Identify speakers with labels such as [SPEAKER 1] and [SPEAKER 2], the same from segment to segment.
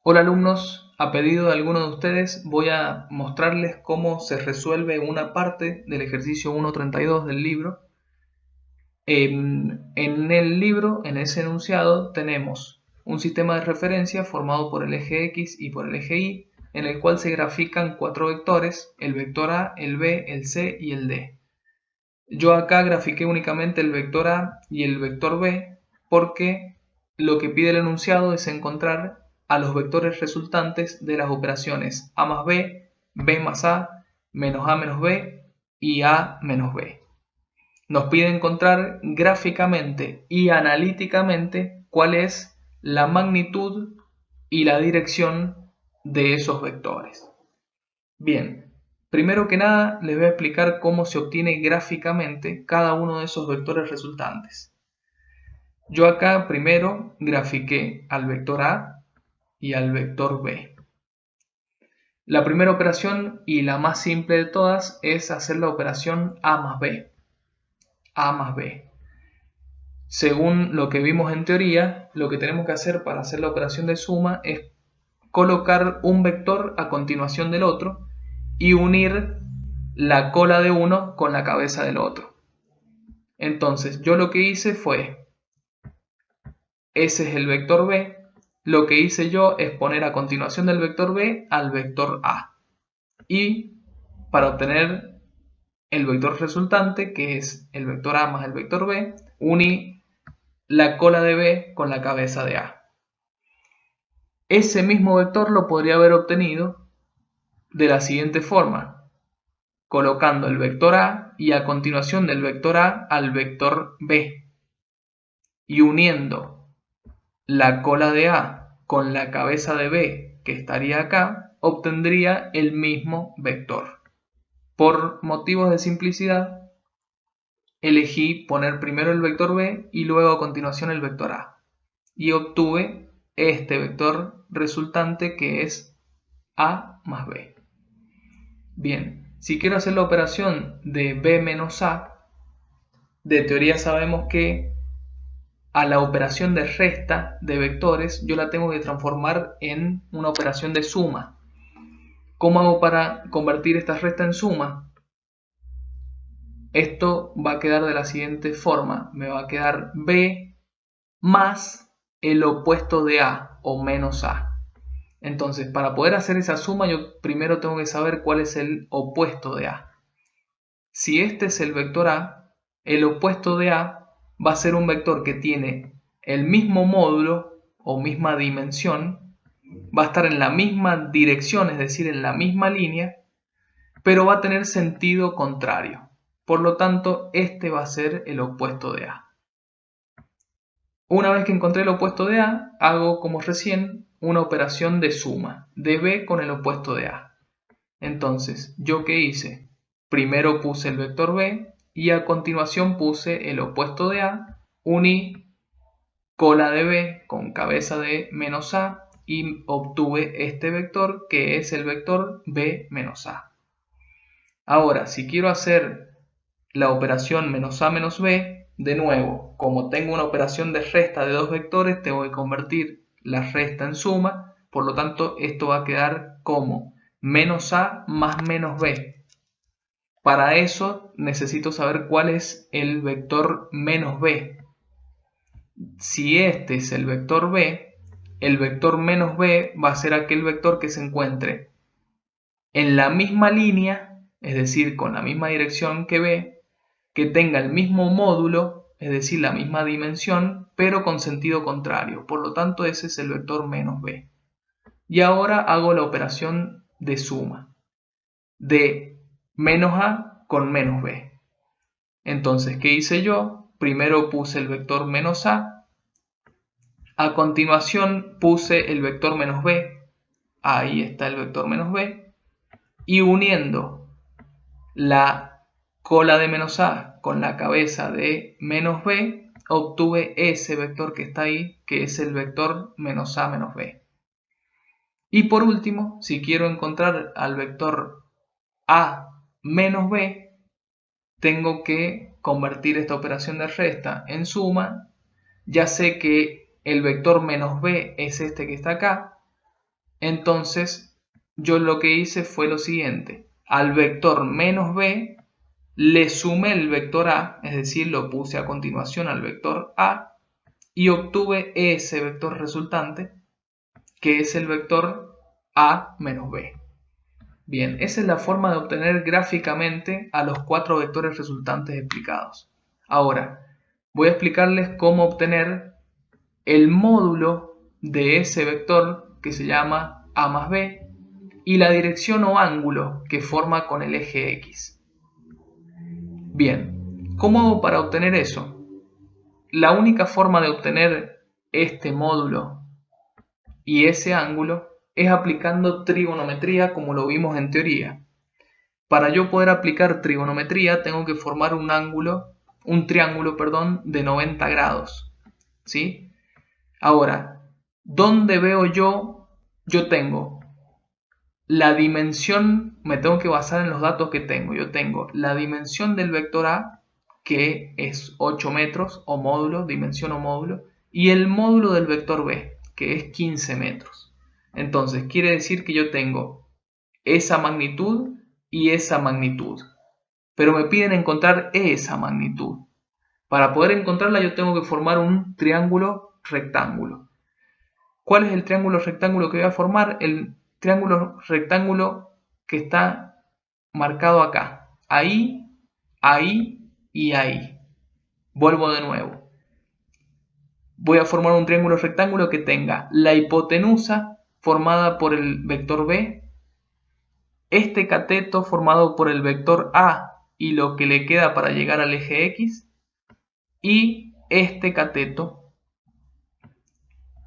[SPEAKER 1] Hola alumnos, a pedido de alguno de ustedes voy a mostrarles cómo se resuelve una parte del ejercicio 1.32 del libro. En el libro, en ese enunciado, tenemos un sistema de referencia formado por el eje X y por el eje Y, en el cual se grafican cuatro vectores, el vector A, el B, el C y el D. Yo acá grafiqué únicamente el vector A y el vector B porque lo que pide el enunciado es encontrar a los vectores resultantes de las operaciones A más B, B más A, menos A menos B y A menos B. Nos pide encontrar gráficamente y analíticamente cuál es la magnitud y la dirección de esos vectores. Bien, primero que nada les voy a explicar cómo se obtiene gráficamente cada uno de esos vectores resultantes. Yo acá primero grafiqué al vector A y al vector B. La primera operación y la más simple de todas es hacer la operación A más B. A más B. Según lo que vimos en teoría, lo que tenemos que hacer para hacer la operación de suma es colocar un vector a continuación del otro y unir la cola de uno con la cabeza del otro. Entonces yo lo que hice fue, ese es el vector B, lo que hice yo es poner a continuación del vector B al vector A. Y para obtener el vector resultante, que es el vector A más el vector B, uní la cola de B con la cabeza de A. Ese mismo vector lo podría haber obtenido de la siguiente forma, colocando el vector A y a continuación del vector A al vector B y uniendo la cola de A con la cabeza de B que estaría acá, obtendría el mismo vector. Por motivos de simplicidad, elegí poner primero el vector B y luego a continuación el vector A y obtuve este vector resultante que es A más B. Bien, si quiero hacer la operación de B menos A, de teoría sabemos que a la operación de resta de vectores yo la tengo que transformar en una operación de suma. ¿Cómo hago para convertir esta resta en suma? Esto va a quedar de la siguiente forma. Me va a quedar B más el opuesto de A o menos A. Entonces, para poder hacer esa suma yo primero tengo que saber cuál es el opuesto de A. Si este es el vector A, el opuesto de A va a ser un vector que tiene el mismo módulo o misma dimensión, va a estar en la misma dirección, es decir, en la misma línea, pero va a tener sentido contrario. Por lo tanto, este va a ser el opuesto de A. Una vez que encontré el opuesto de A, hago como recién una operación de suma de B con el opuesto de A. Entonces, ¿yo qué hice? Primero puse el vector B y a continuación puse el opuesto de A, uní cola de B con cabeza de menos A y obtuve este vector que es el vector B menos A. Ahora, si quiero hacer la operación menos A menos B, de nuevo, como tengo una operación de resta de dos vectores, tengo que convertir la resta en suma, por lo tanto esto va a quedar como menos A más menos B. Para eso necesito saber cuál es el vector menos B. Si este es el vector menos B va a ser aquel vector que se encuentre en la misma línea, es decir, con la misma dirección que B, que tenga el mismo módulo, es decir, la misma dimensión, pero con sentido contrario. Por lo tanto, ese es el vector menos B. Y ahora hago la operación de suma de menos A con menos B. Entonces, ¿qué hice yo? Primero puse el vector menos a continuación puse el vector menos B, ahí está el vector menos B, y uniendo la cola de menos A con la cabeza de menos B, obtuve ese vector que está ahí, que es el vector menos A menos B. Y por último, si quiero encontrar al vector A menos B, tengo que convertir esta operación de resta en suma. Ya sé que el vector menos B es este que está acá, Entonces yo lo que hice fue lo siguiente. Al vector menos b le sumé el vector a, es decir, lo puse a continuación al vector a y obtuve ese vector resultante, que es el vector a menos b. Bien, esa es la forma de obtener gráficamente a los 4 vectores resultantes explicados. Ahora, voy a explicarles cómo obtener el módulo de ese vector que se llama a más b y la dirección o ángulo que forma con el eje x. Bien, ¿cómo hago para obtener eso? La única forma de obtener este módulo y ese ángulo es aplicando trigonometría como lo vimos en teoría. Para yo poder aplicar trigonometría tengo que formar un triángulo, de 90 grados, ¿sí? Ahora, ¿dónde veo yo? Yo tengo la dimensión, me tengo que basar en los datos que tengo. Yo tengo la dimensión del vector A, que es 8 metros, o módulo, dimensión o módulo, y el módulo del vector B, que es 15 metros. Entonces, quiere decir que yo tengo esa magnitud y esa magnitud. Pero me piden encontrar esa magnitud. Para poder encontrarla yo tengo que formar un triángulo rectángulo. ¿Cuál es el triángulo rectángulo que voy a formar? El triángulo rectángulo que está marcado acá. Ahí, ahí y ahí. Vuelvo de nuevo. Voy a formar un triángulo rectángulo que tenga la hipotenusa formada por el vector B, este cateto formado por el vector A y lo que le queda para llegar al eje X, y este cateto.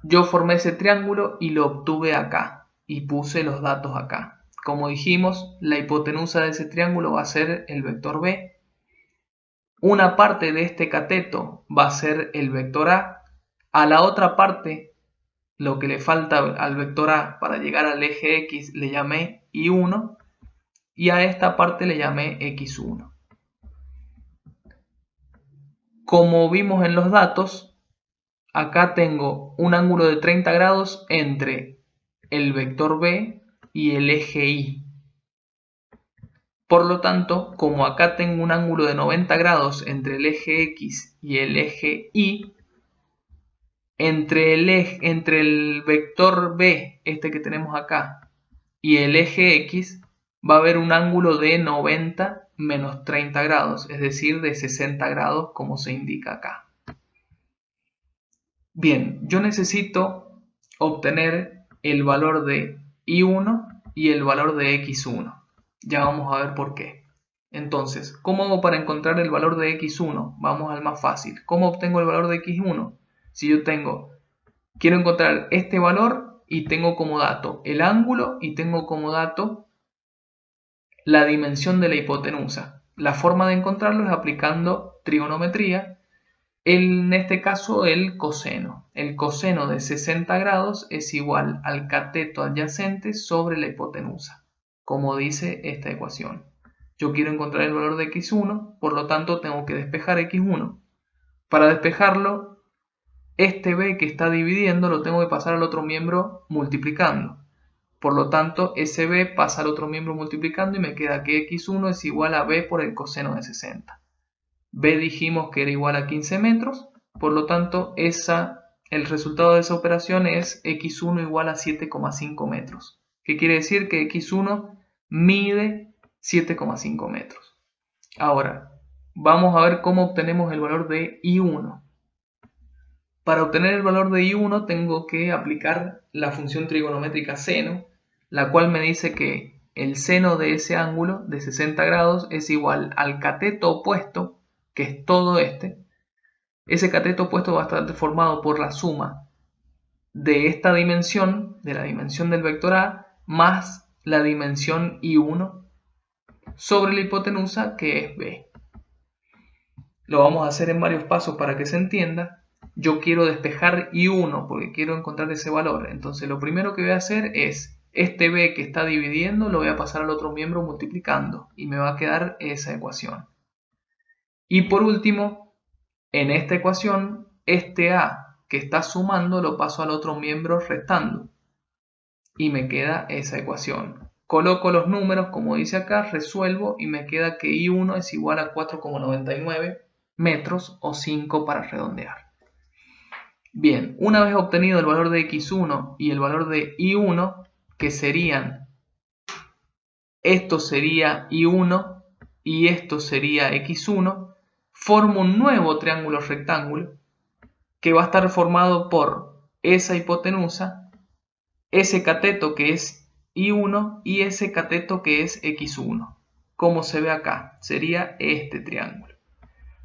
[SPEAKER 1] Yo formé ese triángulo y lo obtuve acá y puse los datos acá. Como dijimos, la hipotenusa de ese triángulo va a ser el vector B. Una parte de este cateto va a ser el vector A. A la otra parte, lo que le falta al vector A para llegar al eje X, le llamé Y1. Y a esta parte le llamé X1. Como vimos en los datos, acá tengo un ángulo de 30 grados entre el vector B y el eje Y. Por lo tanto, como acá tengo un ángulo de 90 grados entre el eje X y el eje Y, entre el vector B, este que tenemos acá, y el eje X, va a haber un ángulo de 90 menos 30 grados, es decir, de 60 grados como se indica acá. Bien, yo necesito obtener el valor de Y1 y el valor de X1. Ya vamos a ver por qué. Entonces, ¿cómo hago para encontrar el valor de X1? Vamos al más fácil. ¿Cómo obtengo el valor de X1? Si yo quiero encontrar este valor y tengo como dato el ángulo y tengo como dato la dimensión de la hipotenusa. La forma de encontrarlo es aplicando trigonometría. En este caso el coseno. El coseno de 60 grados es igual al cateto adyacente sobre la hipotenusa, como dice esta ecuación. Yo quiero encontrar el valor de x1, por lo tanto tengo que despejar x1. Para despejarlo, este b que está dividiendo lo tengo que pasar al otro miembro multiplicando. Por lo tanto, ese b pasa al otro miembro multiplicando y me queda que x1 es igual a b por el coseno de 60. B dijimos que era igual a 15 metros, por lo tanto el resultado de esa operación es x1 igual a 7,5 metros. ¿Qué quiere decir? Que x1 mide 7,5 metros. Ahora, vamos a ver cómo obtenemos el valor de y1. Para obtener el valor de y1 tengo que aplicar la función trigonométrica seno, la cual me dice que el seno de ese ángulo de 60 grados es igual al cateto opuesto, que es todo este. Ese cateto opuesto va a estar formado por la suma de esta dimensión, de la dimensión del vector A, más la dimensión y1 sobre la hipotenusa, que es b. Lo vamos a hacer en varios pasos para que se entienda. Yo quiero despejar y1 porque quiero encontrar ese valor. Entonces lo primero que voy a hacer es este b que está dividiendo lo voy a pasar al otro miembro multiplicando y me va a quedar esa ecuación. Y por último, en esta ecuación, este a que está sumando lo paso al otro miembro restando. y me queda esa ecuación. Coloco los números como dice acá, resuelvo y me queda que I1 es igual a 4,99 metros o 5 para redondear. Bien, una vez obtenido el valor de X1 y el valor de I1, que serían, esto sería I1 y esto sería X1, formo un nuevo triángulo rectángulo que va a estar formado por esa hipotenusa, ese cateto que es I1 y ese cateto que es X1. Como se ve acá, sería este triángulo.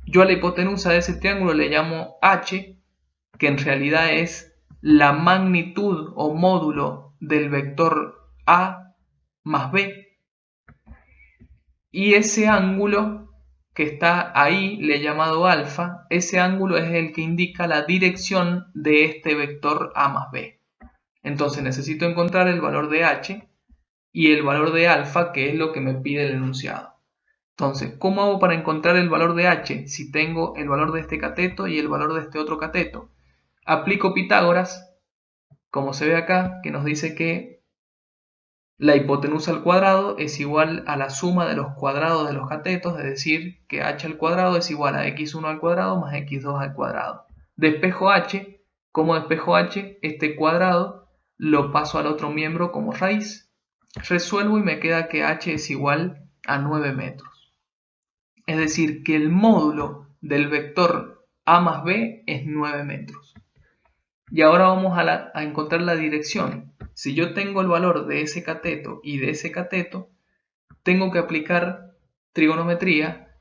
[SPEAKER 1] Yo a la hipotenusa de ese triángulo le llamo H, que en realidad es la magnitud o módulo del vector A más B. Y ese ángulo que está ahí, le he llamado alfa, ese ángulo es el que indica la dirección de este vector A más B. Entonces necesito encontrar el valor de H y el valor de alfa, que es lo que me pide el enunciado. Entonces, ¿cómo hago para encontrar el valor de H si tengo el valor de este cateto y el valor de este otro cateto? Aplico Pitágoras, como se ve acá, que nos dice que la hipotenusa al cuadrado es igual a la suma de los cuadrados de los catetos, es decir, que h al cuadrado es igual a x1 al cuadrado más x2 al cuadrado. Despejo h, ¿cómo despejo h? Este cuadrado lo paso al otro miembro como raíz. Resuelvo y me queda que h es igual a 9 metros. Es decir, que el módulo del vector a más b es 9 metros. Y ahora vamos a encontrar la dirección. Si yo tengo el valor de ese cateto y de ese cateto, tengo que aplicar trigonometría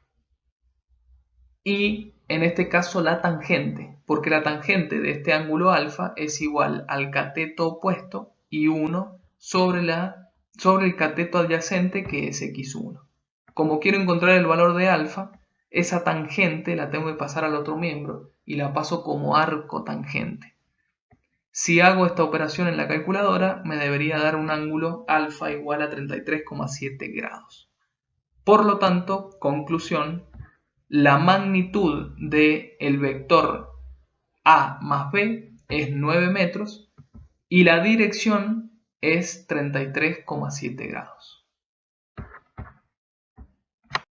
[SPEAKER 1] y en este caso la tangente, porque la tangente de este ángulo alfa es igual al cateto opuesto I1 sobre el cateto adyacente que es X1. Como quiero encontrar el valor de alfa, esa tangente la tengo que pasar al otro miembro y la paso como arco tangente. Si hago esta operación en la calculadora, me debería dar un ángulo alfa igual a 33,7 grados. Por lo tanto, conclusión, la magnitud del vector A más B es 9 metros y la dirección es 33,7 grados.